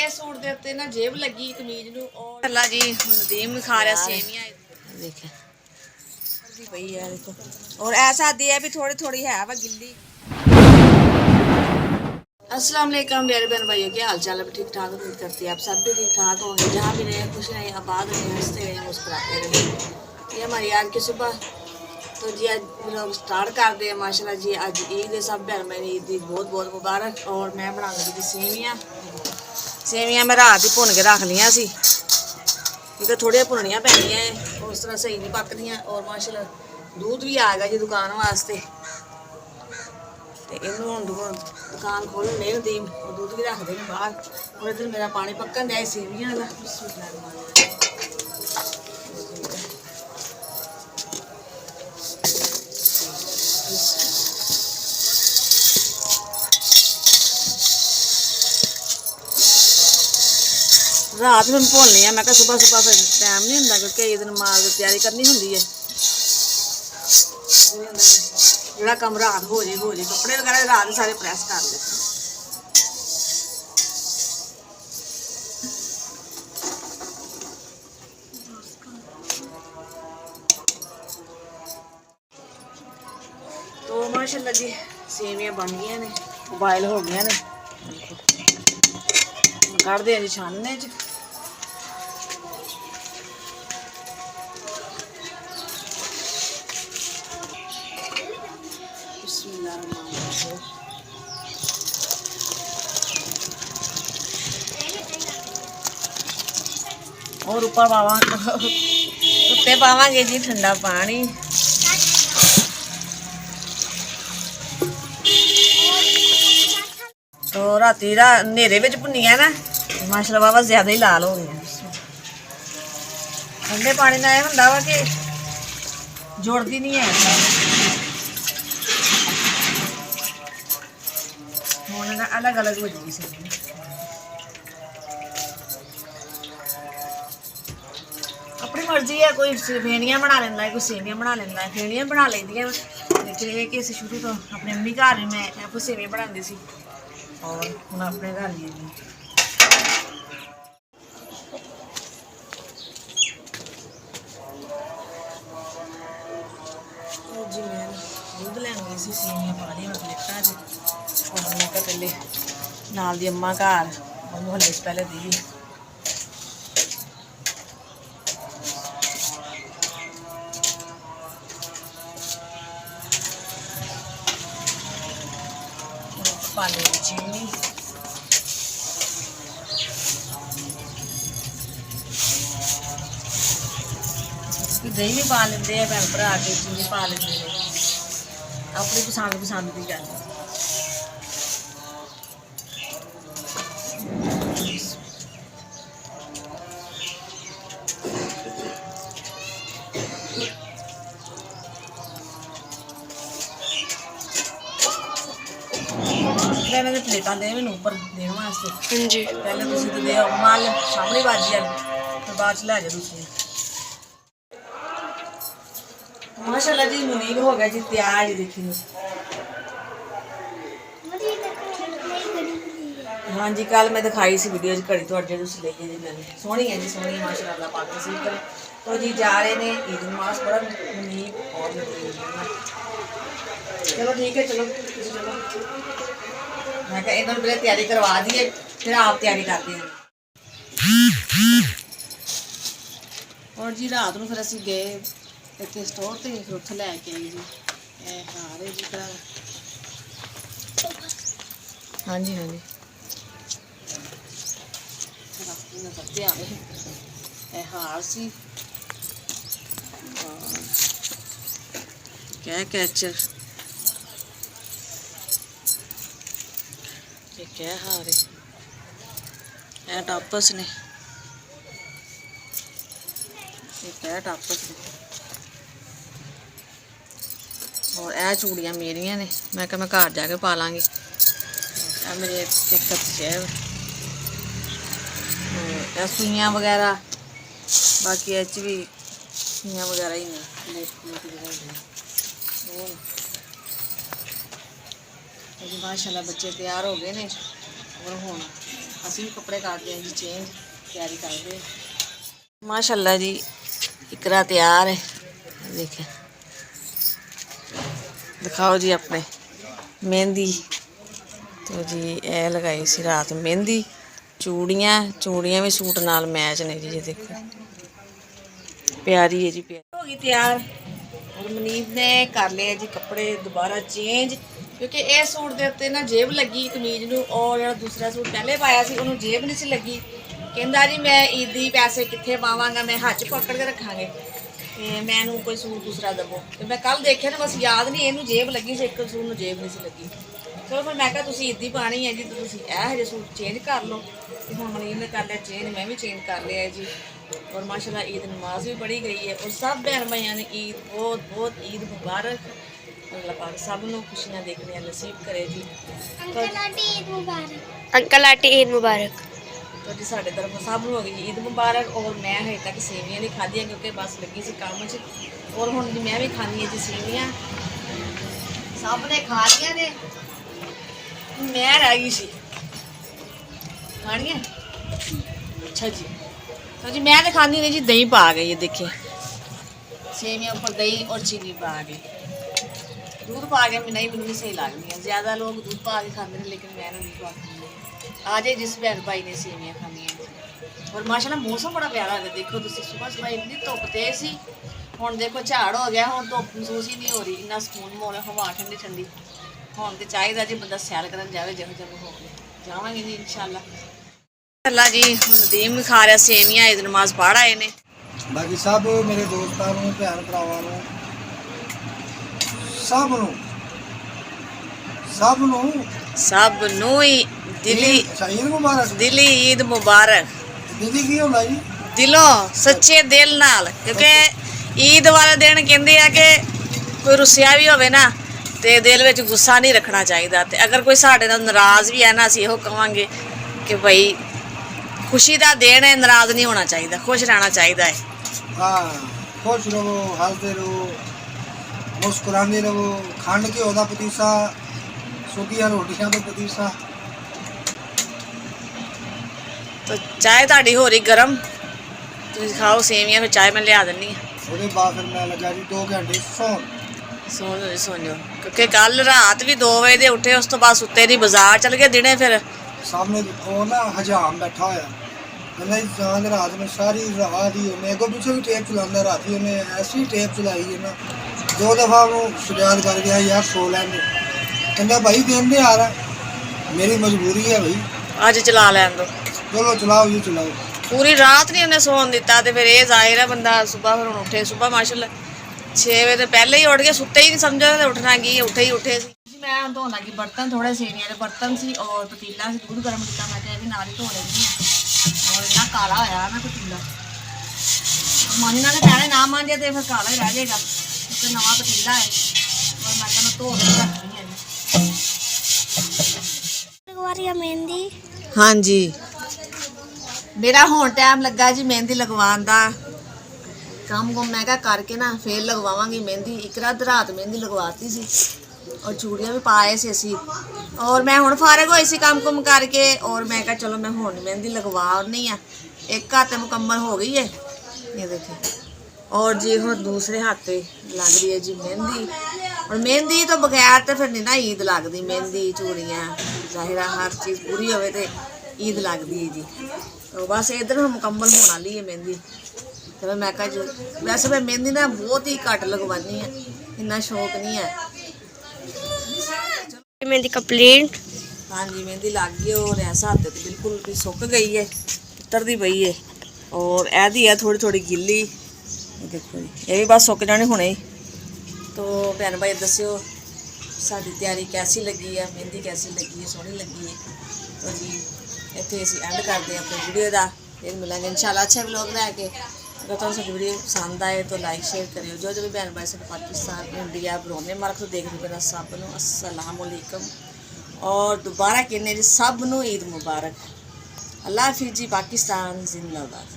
Suit दे उत्ते ना जेब लगी कमीज नूं और अल्लाह जी नदीम खा रहा सेवियां देखे पई है देखो और ऐसा दिया भी थोड़ी थोड़ी है वा गिल्ली। अस्सलाम वालेकुम मेरे बहन भाइयों, क्या हाल चाल है? ठीक ठाक उम्मीद करती है आप सब भी ठीक ठाक होंगे, जहाँ भी रहे खुश रहें, आबाद रहें, हंसते रहें, मुस्कुराते रहें। ये हमारी आज की सुबह तो जी आज लोग स्टार्ट कर दे माशाल्लाह जी। आज ईद है, सब बहन भाई ईद की बहुत बहुत मुबारक। और मैं बना लगी थी सेवियां मैं रात ही भुन के रख लिया सी क्योंकि थोड़िया भुननियां पैंदियां है, उस तरह सही नहीं पकदियां। और माशाल्लाह दूध भी आ गया जी दुकान वास्ते, तो इनू हम दुकान खोलने नदीम और दूध भी रखते हैं बाहर। और इधर मेरा पानी पकन दिया सेवियां का। रात में भुननी है, मैं सुबह सुबह फिर टाइम नहीं होंगे क्योंकि इस दिन माल की तैयारी करनी होंगी है। जो कम रात हो जाए कपड़े वगैरह रात सारे प्रेस कर ले। तो माशाल्लाह जी सेवियां बन गई ने, बॉयल हो गई ने, कढ़ते हैं जी छानने च। और ऊपर पावा उत्ते पावांगे जी ठंडा पानी। तो राती नेरे विच भुनिया ना माशाल्लाह बाबा ज्यादा ही लाल हो गई। ठंडे पानी ना होंदा वा कि जुड़दी नहीं है। हुण अलग अलग हो जाएगी सब्जी। अपनी मर्जी है, कोई फेणियां बना लेंदा है, कोई सेवियां बना लेंदा है। फेणियां बना लेंदियां लेकिन ये कि शुरू तो अपने अम्मी घर ही मैं आपको सेवियां बनाती सी और हुण अपने घर ही जी मैं दूध लैन गई सी, सेवियां पा दी मैं प्लेटा च। और मैं क्या पहले नाल दी अम्मा घर मुहल्ले च पहले दी पानी चीनी। दही भी पा लेंगे भैन भरा के, चीनी पा लेंगे, अपनी पसंद की गल। पहले तो प्लेटा दे मैंने उपर देने वास्ते। हाँ जी पहले तुम तो दे माल सामने बाजी है, फिर बाद च लै जाओ दूसरी। माशाल्लाह जी मुनीब हो गया जी तैयार। देखिए हाँ जी कल मैं दिखाई सी वीडियो घड़ी थोड़े तुम ले जी मैंने सोहनी है जी, सोहनी माशाल्लाह पाक सी कर। तो जी जा रहे ने ईद नमाज पढ़न मुनीब और चलो ठीक है चलो चलो। मैं क्या इन्होंने पहले तैयारी करवा दी है फिर आप तैयारी करते हैं। और जी रात को फिर असीं गए इतने स्टोर से फिर उत्थे लैके आई जी हार है जी घर। हाँ जी हाँ जी हार सी क्या कैचर ये क्या हार है टॉपर्स ने, ये क्या टॉपर्स ने। और यह चूड़ियाँ मेरिया ने, मैं क्या मैं घर जाके पा लाँगी। मेरे एक शहर सुइयाँ वगैरह बाकी एच भी सुइयाँ वगैरह ही नहीं माशाल्लाह बच्चे तैयार हो गए ने। और हुण ਅਸੀਂ ਵੀ ਕੱਪੜੇ ਕਰਦੇ ਹਾਂ ਜੀ ਚੇਂਜ, ਤਿਆਰੀ ਕਰਦੇ। ਮਾਸ਼ਾਅੱਲਾ ਜੀ ਇਕਰਾ ਤਿਆਰ ਹੈ, ਦੇਖਿए दिखाओ जी अपने मेहंदी। तो जी ये लगाई सी रात मेहंदी, चूड़ियाँ भी सूट नाल मैच ने जी, ये देखो प्यारी है जी, प्यारी हो गई तैयार। और मनीत ने कर लिया जी कपड़े दोबारा चेंज, क्योंकि ये सूट के उत्ते ना जेब लगी कमीज नूं, और जो दूसरा सूट पहले पाया सी उन्होंने जेब नहीं सी लगी। कहंदा जी मैं ईदी पैसे कित्थे पावांगा, मैं हाथ च पकड़ के रखांगे, मैनू कोई सूट दूसरा दवो। तो मैं कल देखे ना, बस याद नहीं इनू जेब लगी सी, एक सूट नूं जेब नहीं सी लगी। चलो फिर मैं कहा तुसीं ईदी पानी है जी, तो तुसीं हजे सूट चेंज कर लो। तो हुण मनीत ने कर लिया चेंज, मैं भी चेंज कर लिया है जी। और माशाल्लाह ईद नमाज भी पढ़ी गई है, और सब बहन भाइयों ने ईद बहुत बहुत ईद मुबारक। अल्लाह पाक सब नूं खुशियां देखने नसीब करे जी। अंकल आंटी ईद मुबारक। अंकल आंटी ईद मुबारक। तो जी साढ़े तरफ सब हो गई ईद मुबारक। और मैं हजे तक सेवियां नहीं खादियां, क्योंकि बस लगी सी काम च। और हुण जी मैं भी खानी है जी सेवियां, सब ने खा लिया ने, मैं रह गई सी खानी है। अच्छा जी, तो जी मैं तो खानी नहीं जी, दही पा गई है, देखिए सेवियां ऊपर दही और चीनी पा गई, दूध पा के नहीं मैनू नहीं सही लगती है। ज़्यादा लोग दूध पा के खाते हैं, लेकिन मैं नहीं पा खाती। आ जाए जिस बहन भाई ने सेवियां खानियां। और माशाल्लाह मौसम बड़ा प्यारा है, देखो तुम सुबह सुबह इतनी धुप तेज सी, हुण देखो झाड़ हो गया, हुण धुप महसूस ही नहीं हो रही, इन्ना सकून माहौल, हवा ठंडी ठंडी। हुण तो चाहिए जी बंदा सैर करन जाए, जो जब हो जावांगे जी इंशाअल्लाह। अल्लाह जी नदीम भी खा रहा सेवियां, ईद नमाज पढ़ आए ने। बाकी सब मेरे दोस्तों नूं, भैन भरावां नूं, सब नूं ही दिली ईद मुबारक। दिली ईद मुबारक। दिली की होंदा जी? दिलों सच्चे दिल नाल, क्योंकि ईद वाले दिन कहंदे आ कि कोई रुसिया भी होवे ना ते दिल विच गुस्सा नहीं रखना चाहिए। ते अगर कोई साडे नाल नाराज़ भी है ना, असीं इहो कहांगे कि भाई खुशी दा दिन है, नाराज़ नहीं होना चाहिए, खुश रहना चाहिए है। हाँ, खुश रहो, हंसते रहो, मुस्कुराते रहो। खंड घ्यो दा पतीसा, सुक्कियां रोटियां दा पतीसा। तो चाय ताड़ी हो रही गरम, तुम खाओ सेवियां, फिर चाय मैं लिया दिनी। ਉਹਦੇ ਬਾਅਦ ਫਿਰ ਮੈਂ ਲੱਗਾ ਜੀ 2 ਘੰਟੇ सोनियो, क्योंकि कल रात भी 2 बजे दे उठे, उस तो बाद सुते नहीं, बाजार चल गए दिने। फिर सामने ਉਹ ਨਾ ਹਜਾਮ ਬੈਠਾ ਹੋਇਆ, ਕਹਿੰਦਾ ਜੀ ਚਾਂਦ ਰਾਤ ਨੂੰ ਸਾਰੀ ਰਾਤ ਹੀ ਉਹਨੇ ਅੱਗੋਂ ਪਿੱਛੇ ਵੀ ਟੇਪ ਚਲਾਉਂਦਾ, ਰਾਤੀ ਉਹਨੇ ਐਸੀ ਟੇਪ ਚਲਾਈ ਹੈ ਨਾ, 2 ਦਫਾ ਉਹਨੂੰ ਫਰਿਆਦ ਕਰ ਗਿਆ ਯਾਰ ਸੋ ਲੈਂਦੇ। ਕਹਿੰਦਾ ਭਾਈ ਦਿਨ ਦੇ ਆ ਰਹਾ, ਮੇਰੀ ਮਜਬੂਰੀ है भाई, अज चला लैन दो, चलो चलाओ जी चलाओ। पूरी रात नहीं उन्हें सोन दिता। तो फिर ये जाहिर है बंदा सुबह फिर उठे, सुबह माशाल्लाह 6 बजे तो पहले ही उठ गए, सुते ही नहीं समझो तो उठना की, उठे ही उठे सी। मैं धोन लगी बर्तन, थोड़े सेवियां के बर्तन सी, और पतीला से दूध गर्म किया, मैं कहा नाल ही धो लेनी है। और इतना काला होया ना पतीला, मांजना के पैने ना मांजे तो फिर काला ही रह जाएगा, क्योंकि नवा पतीला है। और मैं कहना धो के रखनी है। मेहंदी हाँ जी, मेरा हुण टाइम लगा जी मेहंदी लगवान दा। काम को मैं क्या करके ना फिर लगवावांगी मेहंदी। एक रात मेहंदी लगवाती सी, और चूड़ियाँ भी पाए से असी। और मैं हुण फारग होई सी काम कुम करके, और मैं क्या चलो मैं हुण मेहंदी लगवानी है। एक हाथ मुकम्मल हो गई है, ये देखिए। और जी हुण दूसरे हाथ पे लग रही है जी मेहंदी। और मेहंदी तो बगैर तो फिर नहीं ना ईद लगती, मेहंदी चूड़ियाँ जाहिर हर चीज़ पूरी होवे ते ईद लगती है जी। तो बस इधर हम मुकम्मल होने वाली है मेहंदी। तो मैं कहा जो वैसे मैं मेहंदी ना बहुत ही घट लगवानी है, इन्ना शौक नहीं है। मेहंदी कंप्लीट। हाँ जी मेहंदी लग गई, और ऐसा हाथ तो बिल्कुल भी सुक गई है, उतरती पई है। और ऐदी है थोड़ी थोड़ी गिल्ली, देखो जी ये भी बस सुक जाने हुणे ही। तो भैन भाई दस्यो साड़ी तैयारी कैसी लगी है, मेहंदी कैसी लगी है, सोहनी लगी है। तो जी इतने असीं एंड करते हैं अपनी वीडियो का, फिर मिलेंगे इंशाल्लाह अच्छे व्लॉग लैके। अगर तुहानूं साडी वीडियो पसंद आए तो लाइक शेयर करियो। जो भी भैन भाई साडे पाकिस्तान इंडिया बरोने मार्ग तो देखने पे सब नूं अस्सलाम वालेकुम, और दोबारा कहने जी सब नूं ईद मुबारक। अल्लाह हाफिज़ जी, पाकिस्तान जिंदाबाद।